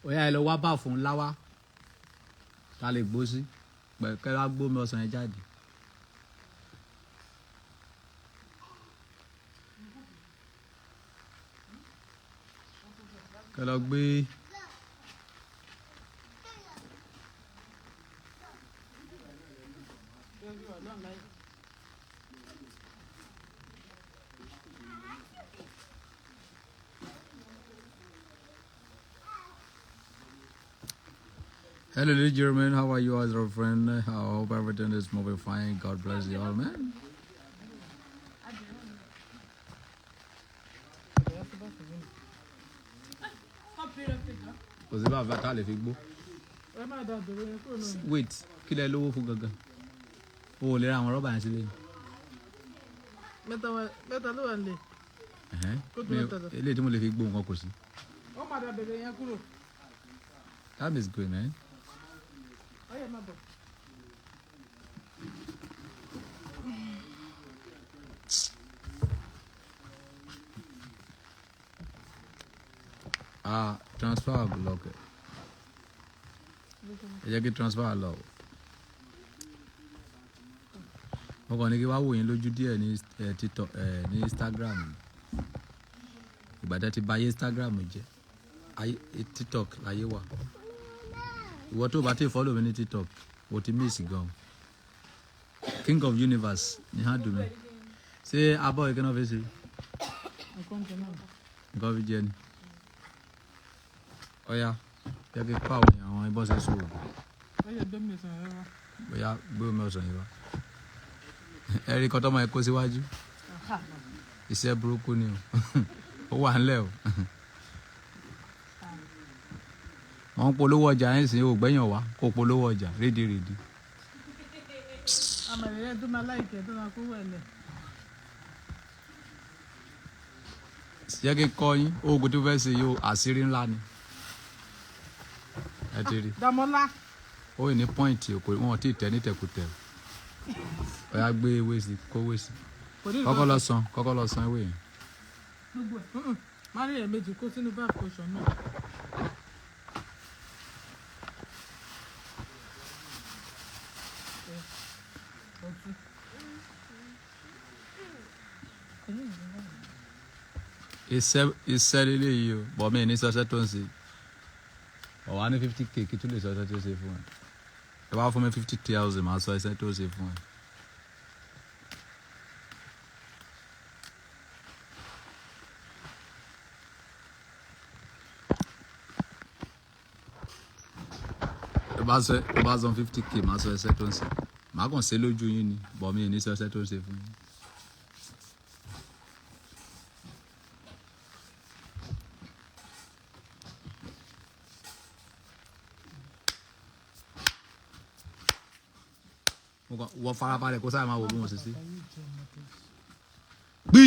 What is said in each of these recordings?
Oya ẹ lọ wá bá fún ńlá wá. Ta lè gbó sí. Kẹ́ wá gbó mi ọsàn yẹn jáde. Kẹ́ lọ gbé. Hello, ladies and gentlemen. How are you, as our friend? I hope everything is moving fine. God bless you all, man. Wait, kí lẹ lówó fún gangan? O ò lè ra àwọn rọ́bà yẹn sílé. Mẹ́ta ló wà nílé. Eléyìí tí mo lè fi gbó nǹkan kò sí. Ó máa dà bẹ̀rẹ̀ yẹn kúrò. That is good, man. Ọyẹ má bọ̀. Transfer block. Ẹ jẹ́ kí transfer lọ. Mo kàn ní kí wá wò yín lójú díẹ̀ ní TikTok ní Instagram. Ìgbà tí a ti bà ayé Instagram jẹ́, TikTok láyé wà. Ìwọ tó bá ti follow mi ní TikTok, o ti miss gan. King of Universe ni handle mi. Ṣé abọ́ ìkànnà fi ṣe? Nǹkan fi jẹ ni. Ọya, jẹ́ kí pa àwọn ìbọn ṣe sùn. Bóyá gbé omi ọsàn yìí wá. Ẹ̀rí kan tọ́mọ ẹ kó síwájú. Iṣẹ́ burúkú ni o. Ó wà ńlẹ̀ o. Wọ́n polówó ọjà yẹn sìn ó gbẹ̀yàn wá kó polówó ọjà rédèrèdè. Àmàlẹ́ tó máa láìkẹ́ tó máa kó wẹ̀lẹ̀. Jẹ́ kí kọ́ yín oògùn tó fẹ́ ṣe yóò àṣírí ńlá ni. Ẹ ti rí. Dàmọ́lá. Ó ní pọ́ìntì òkò wọn tí ì tẹ́ ní tẹ̀kùtẹ̀. Ọ̀yá gbé ewé sí kó ewé sí. Kọ́kọ́ lọ san ewé yẹn. Gbogbo ẹ̀ má rí ẹ̀ méjì kó sínú bá àkóṣọ náà. Iṣẹ́ lílé yìí o bọ̀ mí ní sọ́sẹ́ tó ń ṣe ọ̀wá ní 50k kí tún lè sọ́sẹ́ tó ṣe fún ẹ. Ẹ wá fún mi 50,000 máa sọ iṣẹ́ tó ṣe fún ẹ. Ẹ bá sọ 50k máa sọ iṣẹ́ tó ń ṣe. Màá kàn ṣe lójú yín ni bọ̀ mí ní sọ́sẹ́ tó ń ṣe fún yín. Wọ́n farabalẹ̀ kó sáà máa wò bí wọ́n ṣe sí. Gbí!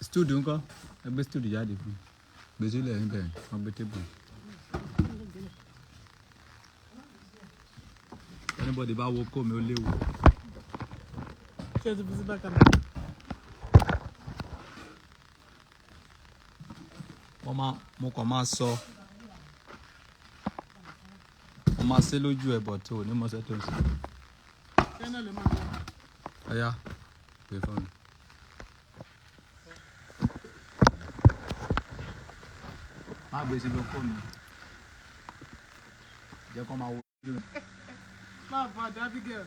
Studio ńkọ́? Ẹ gbé studio jáde fún. Gbé sílẹ̀ níbẹ̀ wọ́n gbé tébù. Anybody bá wo kó mi ó léwu. Ṣé o ti fi sí bákan náà? Mo kàn máa sọ. Mo máa ṣe lójú ẹ̀ bọ̀ tó ní mọ́ṣẹ́ tó ń ṣe. Ọya, gbé fún mi. Má gbé sí lóko mi. Jẹ́ kó máa wo ojú mi. Máa bọ̀ àdábí gẹ̀.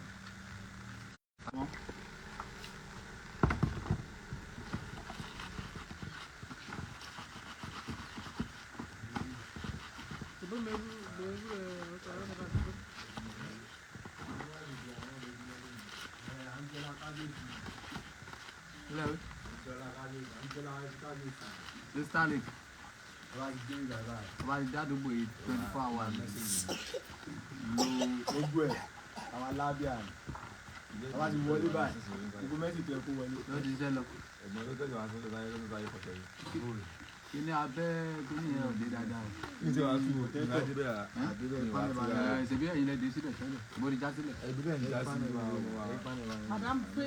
Starlink. Why that do boy 24 hours? Gbogbo ẹ̀ àwọn alábíà ni. Àwọn ti wọlé báyìí. Gbogbo mẹ́tì tẹ̀ kó wọlé. Lọ ti ṣe lọ. Ẹ̀gbọ́n ló tẹ̀lé wá sí ọ̀dọ̀ ayé lọ́dọ̀ ayé pọ̀tẹ́ yìí. Kí ni abẹ́ kí ni ẹ̀ ò dé dáadáa? Ní ti wàá tún wò tẹ́tọ̀. Ṣèbí ẹ̀yin lẹ dé sílẹ̀ tẹ́lẹ̀. Mo rí já sílẹ̀. Ẹ̀dúgbẹ́ ní jásí ní wa. Madam pé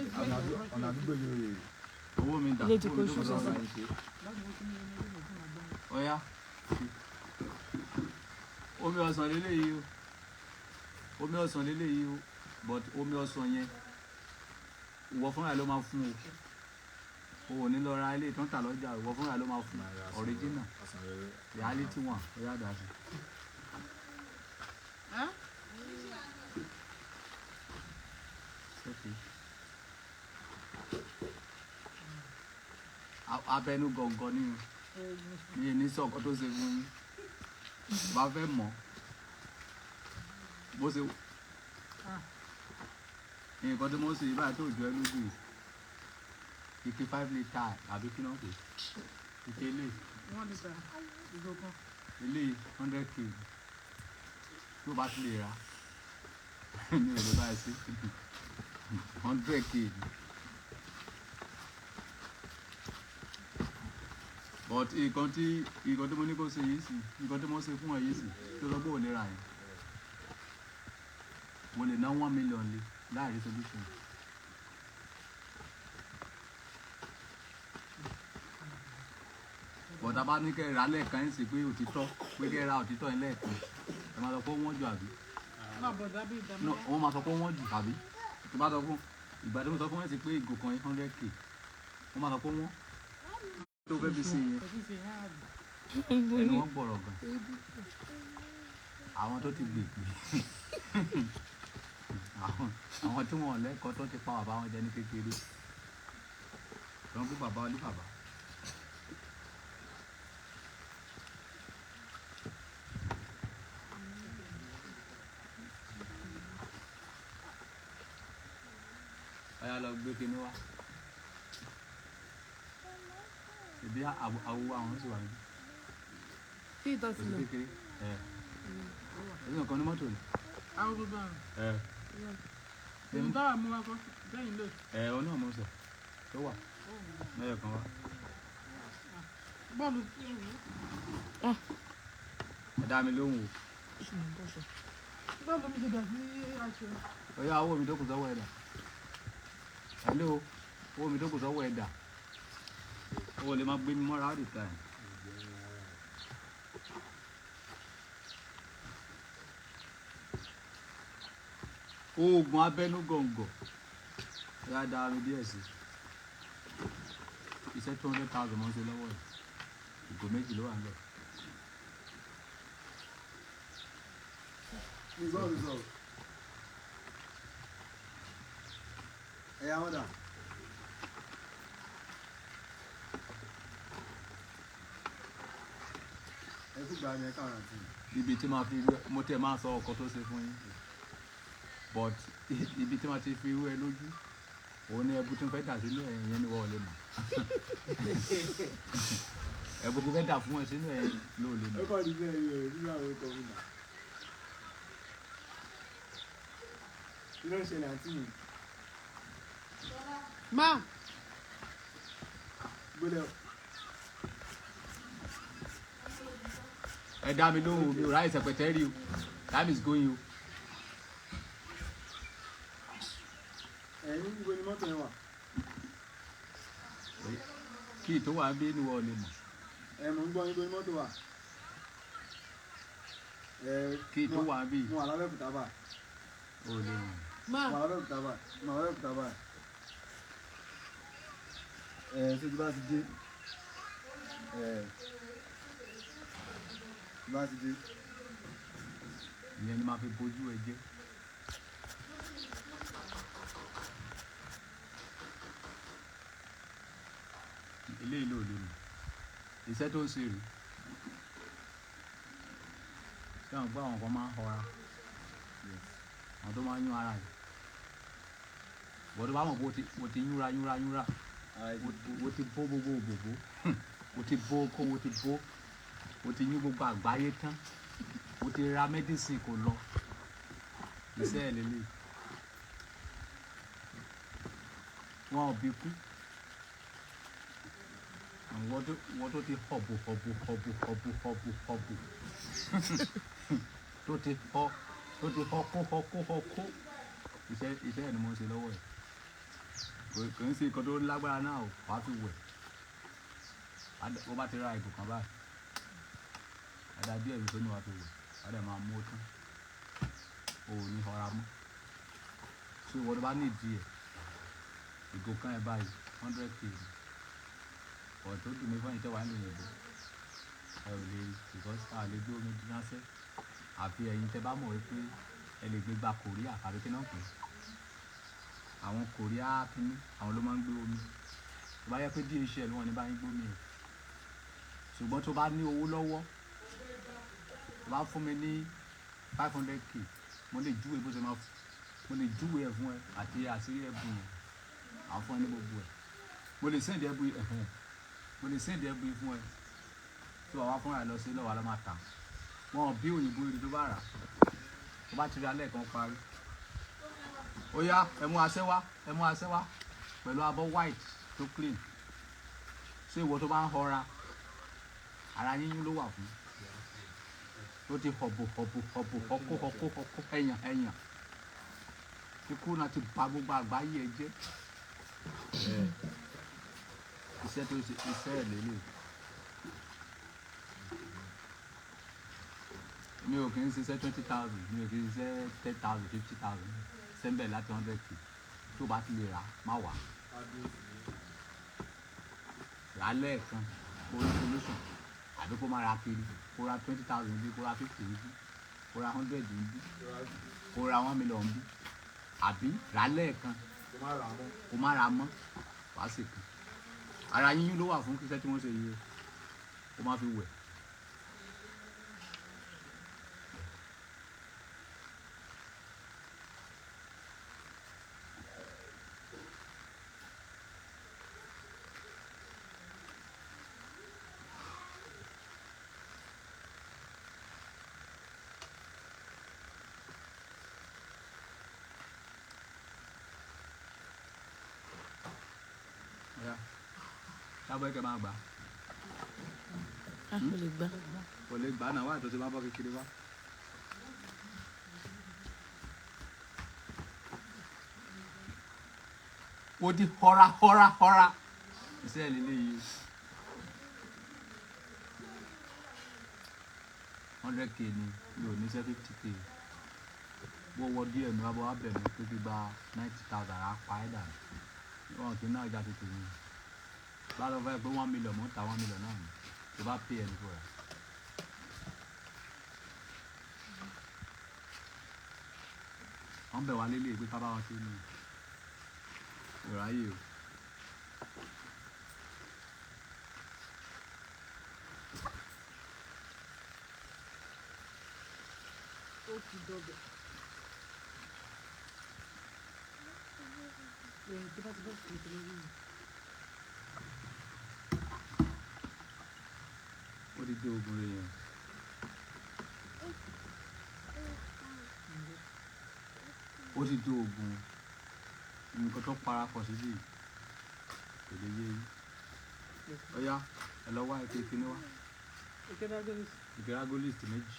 Ọ̀nà àdúgbò yóò rè. Owó mi dà. ilé tí kò ṣiṣẹ́ sí. Ọ̀nà Ọya. omi ọsàn lélẹ́yìí o omi ọsàn lélẹ́yìí o but omi ọsàn yẹn ìwọ fúnra ló máa fún o ò ní lọ ra ilé tó ń tà lọ́jà ìwọ fúnra ló máa fún original reality one ó yá dà sí. Abẹnú gọ̀ǹgọ̀ ni mi ní sọ̀kọ́ tó ṣe fún yín bá fẹ́ mọ̀ bó ṣe nǹkan tí mo ṣe báyìí tó jọ ẹ lójú yìí ike 5 litre àbí kí náà pè ike ilé 1 litre ìgò kan. ilé 100 kg tó bá ti lè ra ní òde báyìí sí 100 kg. But nǹkan tí mo ní kó ṣe yìí sí nǹkan tí mo ṣe fún ẹ yìí sí tó lọ gbọ́ ò lè ra yẹn mo lè ná 1 million lé láàrin solution. Bọ̀dá bá ní kẹ́ ẹ ra lẹ́ẹ̀kan ẹ̀ sì pé òtítọ́ pé kẹ́ ẹ ra òtítọ́ yẹn lẹ́ẹ̀kan ẹ máa sọ pé wọ́n jù àbí. Má bọ̀dá bí ìdààmú. Wọ́n máa sọ pé wọ́n jù àbí tó bá sọ fún ìgbà tí mo sọ fún ẹ sì pé ìgò kan 100 k wọ́n máa sọ pé wọ́n tó fẹ́ fi ṣe yẹn ẹnu wọn gbọ̀rọ̀ gan àwọn tó ti gbèpè àwọn tí wọn lẹ́kọ̀ọ́ tó ti pa bàbá wọn jẹ ní kékeré tó ń gbé bàbá olú bàbá. ọ̀yá lọ gbé kinní wá ìbí àwo àwọn sì wà níbí. Kí ìtọ́ sí lọ. kékeré ẹ̀sìn ọ̀kan ní mọ́tò ni. Àwọn gbogbo àrùn. Èmi táwà mú wa kọ́ bẹ́yìn lò. Ọ náà mo sọ tó wà mẹ́yọ̀ kan wá. Bọ́ọ̀lù. Ẹ dá mi lóhùn o. Bọ́ọ̀lù mi ti dà sí aṣọ. Ọ̀yá owó mi tó kù sọ́wọ́ ẹ̀dà. Hello owó mi tó kù sọ́wọ́ ẹ̀dà. Owó lè máa gbé mi mọ́ra all the time. Oògùn abẹ́nú gọ̀ǹgọ̀ ya dá mi díẹ̀ sí iṣẹ́ 200,000 mọ́ ṣe lọ́wọ́ yìí ìgò méjì ló wà ń bẹ̀. ẹ̀yà wọn dà. ẹ kú gbà ní ẹ̀ka ọ̀rọ̀ àti. Ibi tí máa fi mo tẹ̀ máa sọ ọkọ tó ṣe fún yín but ibi tí máa ti fi irú ẹ lójú òun ni ẹbú tí ń fẹ́ dà sínú ẹ̀ yẹn ni wọ́n lè mọ̀ ẹbú tí ń fẹ́ dà fún ẹ sínú ẹ̀ ló lè mọ̀. ó kọ́ ní bẹ́ẹ̀ ni ẹ̀ nínú àwọn orúkọ mi nà. kí ló ń ṣẹlẹ̀ àǹtí mi? Má. gbọ́dọ̀. Ẹ dá mi lóhùn mi ò ráyè sẹpẹtẹ́rì o time is going o. ẹ̀yin níbo ni mọ́tò yẹn wà? Kí tó wà ń bí ni wọ́n lè mọ̀. mò ń gbọ́ níbo ni mọ́tò wà? Kí tó wà ń bí mo wà lábẹ́òkúta báyìí. o lè mọ̀. Má. mo wà lábẹ́òkúta báyìí. mo wà lábẹ́òkúta báyìí. ṣé tí bá ti dé tí bá ti dé. Ìyẹn ni máa fi bójú ẹ jẹ́. Eléyìí ló lè mọ̀ iṣẹ́ tó ń ṣe rèé ṣé àwọn gbọ́ àwọn kan máa ń họra àwọn tó máa ń yún ara rẹ̀ bọ́dọ̀ bá mọ̀ pé o ti yúnra o ti bó gbogbo òbòbó o ti bó kó o ti bó o ti yún gbogbo àgbáyé tán o ti ra mẹ́dísìn kò lọ iṣẹ́ ẹ̀ lélẹ̀ wọn ò bí kú wọ́n tó ti họ̀bù tó ti họ kó iṣẹ́ ẹ̀ ni mo ń ṣe lọ́wọ́ ẹ̀ kò ń ṣe nǹkan tó lágbára náà o wàá fi wẹ̀ wọ́n bá ti ra ìgò kan báyìí àdá díẹ̀ ló tó ní wàá fi wẹ̀ wàá dẹ̀ máa mú ó tán o ò ní ọra mọ́ so ìwọ tó bá ní ìdí ẹ̀ ìgò kan ẹ̀ báyìí 100k ọ̀ tó dùn mí fún ìtẹ́wàá ń lò yìnbó ẹ ò lè because a lè gbé omi ránṣẹ́ àfi ẹ̀yin tẹ́ bá mọ̀ wípé ẹ lè gbé gba Korea àbí kí náà pè é àwọn Korea kínní àwọn ló máa ń gbé omi tó bá yẹ pé DHL wọn ní bá yín gbómi ẹ̀ ṣùgbọ́n tó bá ní owó lọ́wọ́ tó bá fún mi ní 500k mo lè júwe bó ṣe máa mo lè júwe ẹ̀ fún ẹ àti àṣírí ẹ̀bùn yẹn àwọn fún ẹ ní gbogbo ẹ̀ mo lè send ẹ̀bùn ẹ̀hún mo lè send ẹ̀bùn fún ẹ tí wàá wá fúnra ẹ lọ sí lọ́wọ́ alọ́ máa tà wọn bí òyìnbó rí tó bá rà tó bá ti rí alẹ́ kan parí ó yá ẹ mú aṣẹ́ wá pẹ̀lú abọ́ white tó clean ṣé ìwọ tó bá ń họra ara yíyún ló wà fún tó ti họ̀bù ẹ̀yàn ikú náà ti bà gbogbo àgbáyé ẹ jẹ́ iṣẹ́ tó ṣe iṣẹ́ ẹ̀ lélẹ̀ mi ò kì í ṣiṣẹ́ 20,000 mi ò kì í ṣiṣẹ́ 10,000 50,000 sẹ́ńbẹ̀ láti 100k tó bá ti lè rà má wà rà lẹ́ẹ̀kan kó ní solution àbí kó má ra kiri kó ra 20,000 bí kó ra 50 bí kó ra 100 bí kó ra 1 million bí àbí rà lẹ́ẹ̀kan kó má ra mọ́ wàá sì kàn ara yíyún ló wà fún kíṣẹ́ tí wọ́n ṣe yìí kó má fi wẹ̀. Sábẹ́ kẹ́ máa gbà. Kò lè gbà. Kò lè gbà náà wá àtọ́sí bá bọ́ kékeré wá. O di họra. Iṣẹ́ ẹ̀ lílé yìí. 100k ni mi ò ní ṣe 50k. Wọ́wọ́ díẹ̀ mi wá bọ́ wá bẹ̀ mí pé kí gba 90,000 á pa ẹ̀ dànù. Wọ́n kì í náà já tètè mi. Bá lọ fẹ́ pé 1 million mọ́ ta 1 million náà ni tó bá pay ẹni fún ẹ. Wọ́n bẹ̀ wá lélẹ̀ pé kábàá wọn ṣe ní ìráyè o. Ó ti dọ̀bẹ̀. Lẹ́yìn tí bá ti bọ́ sí ìtìlẹ̀ yìí. Ó ti dé ogun rẹ̀ yẹn. Ó ti dé ogun nǹkan tó parapọ̀ síbí kò lè yé yín. Ó yá ẹ lọ wá ike kíní wá. Ìgbérágólist méjì.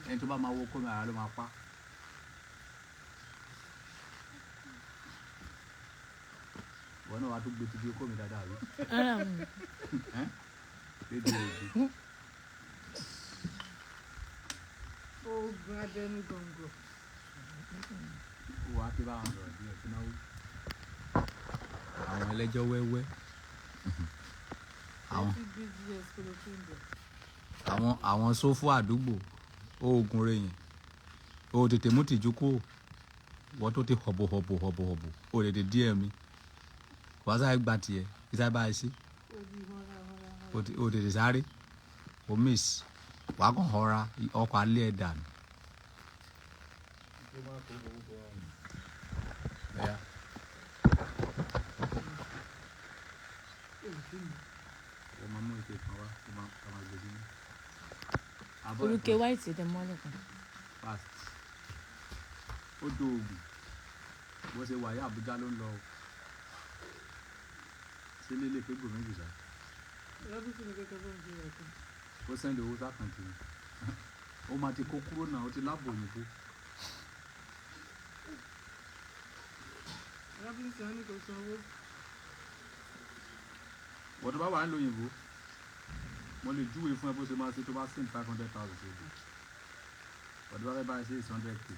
Ẹni tó bá máa wo kómi ara ló máa pa. Wọ́n náà wá tó gbé ti bí kómi dáadáa rí. Ara mi. Lédè ogun. Ogun abẹnú gọ̀ǹgọ̀. Wà á ti bá wọn sọ̀rọ̀ bí ẹ̀sìn náà wí. Àwọn ẹlẹ́jọ́ wẹ́wẹ́. Àwọn sófò àdúgbò oògùn rẹ̀ yẹn o tètè mú tìjú kú wọ́n tó ti họ̀bọ̀ o lè dé díẹ̀ mi wàá sáré gba tiẹ̀ kí sáré báyìí sí o tètè sáré o miss wàá kàn họra ọkọ̀ alẹ́ ẹ̀ dànù. Olùkẹ́ white dẹ̀ mọ́lẹ̀ kan. Fast. Ó do oògùn bó ṣe wà yí Àbújá ló ń lọ sí lílé pé gbòmí sá. Ó sẹ́ndì owó sákàntì mi. Ó máa ti kó kúrò náà ó ti láàbò òyìnbó. Wọ́n tó bá wà ń lo òyìnbó mo lè júwe fún ẹ bó ṣe máa ṣe tó bá send 500,000 sí ibi ọdún bá fẹ́ bá ẹ ṣe 100k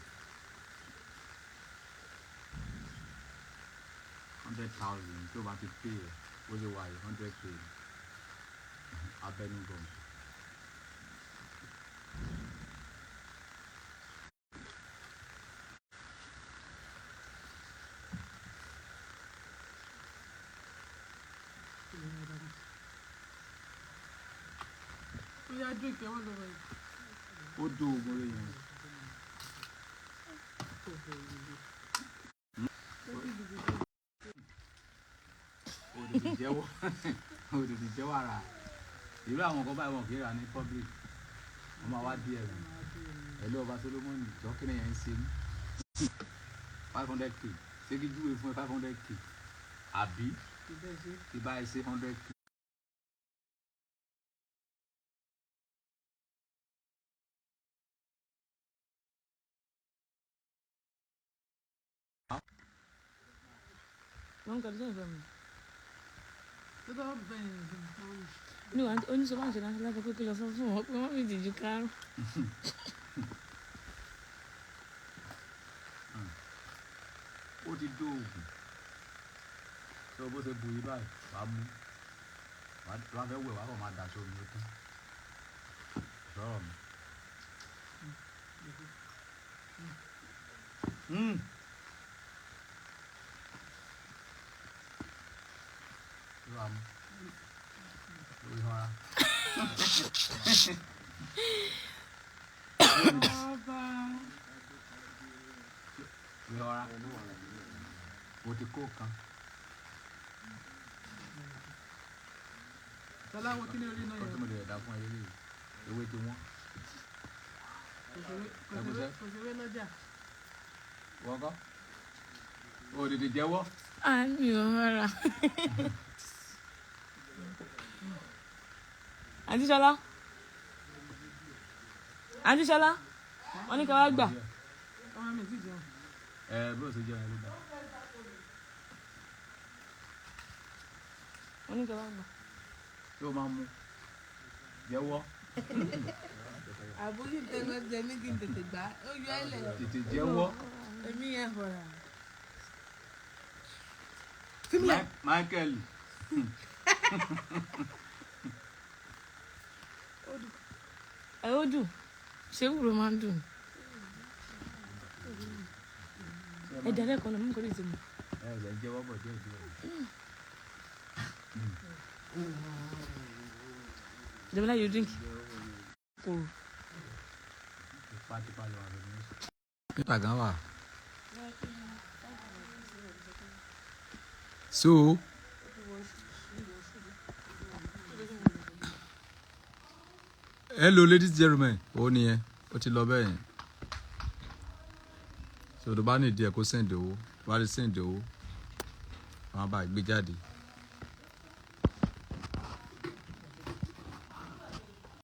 100,000 tí o bá ti pay ẹ bó ṣe wà yìí 100k abẹnugan. Ó yá drink ẹ wọ́n lọ́wọ́ yìí. Ó dó ogun rẹ yẹn. Òdìdí jẹ́wọ́ òdìdí jẹ́wọ́ ara ìlú àwọn kan báyìí wọn kì í rà ní public wọ́n máa wá díẹ̀ rẹ̀ ẹ̀lú ọba Solomoni jọ́kìnrin yẹn ń ṣe ní 500k ṣé kí júwe fún ẹ 500k àbí kí bá ẹ ṣe 100k. Wọ́n kọ́ ló fẹ́ mi. Tó tọ́ wọ́n bẹ̀rẹ̀ ní ìdí ìfowó. Ní wàá oníṣòwò àti ìdáná láti pé kí lọ sọ fún wọn pé wọ́n fi dìjú kárùn. Ó ti dó oògùn tó bó ṣe bu yí báyìí wàá mú wàá fẹ́ wẹ̀ wàá kàn máa daṣọ omi ó tán sọ̀rọ̀ mi. Wàá mú lórí ọ̀rá. Bàbá. Lórí ọ̀rá o ti kó kan. Tọ́lá wo kí ni orí náà Kọ́ tí yẹn? mo lè dá fún ẹ lélẹ́yìí ewé tí wọ́n. Kò sí ewé lọ́jà. Wọ́n kọ́ o tètè jẹ́wọ́. Mi ò rọra. Àǹtí Ṣọlá. Àǹtí Ṣọlá. Wọ́n ní ká wá gbà. Ọmọ mi ti jẹun. Bó ṣe jẹun ẹ ló dá. Wọ́n ní ká wá gbà. Tí o máa mú jẹ́wọ́ Àbúrò ìtẹ́gbẹ́ jẹ ní kí n tètè gbà. Ó yọ ẹ́ lẹ̀. tètè jẹ́wọ́. Èmi yẹn fọ̀rà. Michael. Ẹ ó dùn. Ṣé wúro máa ń dùn? Ẹ dàrẹ́ kan náà mú kó lè ti mọ̀. Ẹ jẹ́wọ́ bọ̀ díẹ̀ díẹ̀. Jamila, you drink? Cool. Tipa lọ àbẹ̀ ní oṣù. Peter gan wà. So hello ladies and gentlemen, ó nìyẹn ó ti lọ bẹ́ẹ̀ yẹn. So tó bá ní ìdí ẹ̀ kó send owó, bá lè send owó, àwọn bá gbé jáde.